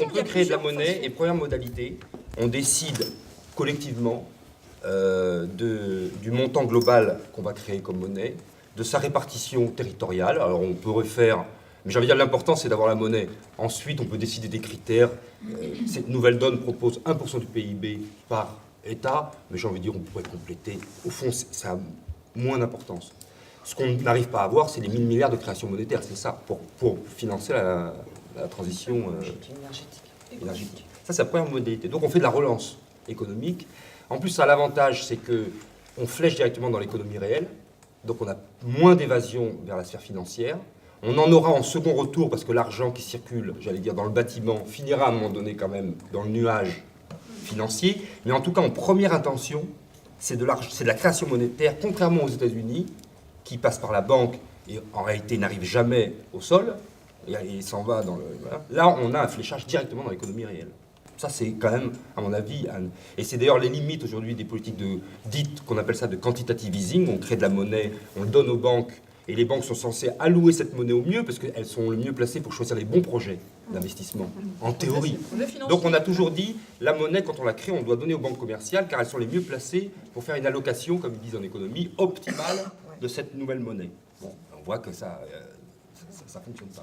On peut créer de la monnaie et première modalité, on décide collectivement du montant global qu'on va créer comme monnaie, de sa répartition territoriale. Alors on peut refaire, mais j'ai envie de dire l'important c'est d'avoir la monnaie. Ensuite on peut décider des critères. Cette nouvelle donne propose 1% du PIB par État, mais j'ai envie de dire on pourrait compléter. Au fond ça a moins d'importance. Ce qu'on n'arrive pas à avoir, c'est les 1000 milliards de création monétaire, c'est ça, pour financer la transition énergétique. Ça, c'est la première modalité. Donc, on fait de la relance économique. En plus, ça a l'avantage, c'est qu'on flèche directement dans l'économie réelle. Donc, on a moins d'évasion vers la sphère financière. On en aura en second retour, parce que l'argent qui circule, j'allais dire, dans le bâtiment, finira à un moment donné quand même dans le nuage financier. Mais en tout cas, en première intention, c'est de la création monétaire, contrairement aux États-Unis, qui passe par la banque et en réalité n'arrive jamais au sol, et il s'en va dans le... Voilà. Là, on a un fléchage directement dans l'économie réelle. Ça, c'est quand même, à mon avis, et c'est d'ailleurs les limites aujourd'hui des politiques dites, qu'on appelle ça de quantitative easing. On crée de la monnaie, on le donne aux banques, et les banques sont censées allouer cette monnaie au mieux, parce qu'elles sont le mieux placées pour choisir les bons projets d'investissement, en théorie. Donc on a toujours dit, la monnaie, quand on la crée, on doit donner aux banques commerciales, car elles sont les mieux placées pour faire une allocation, comme ils disent en économie, optimale de cette nouvelle monnaie. Bon, on voit que ça ne fonctionne pas.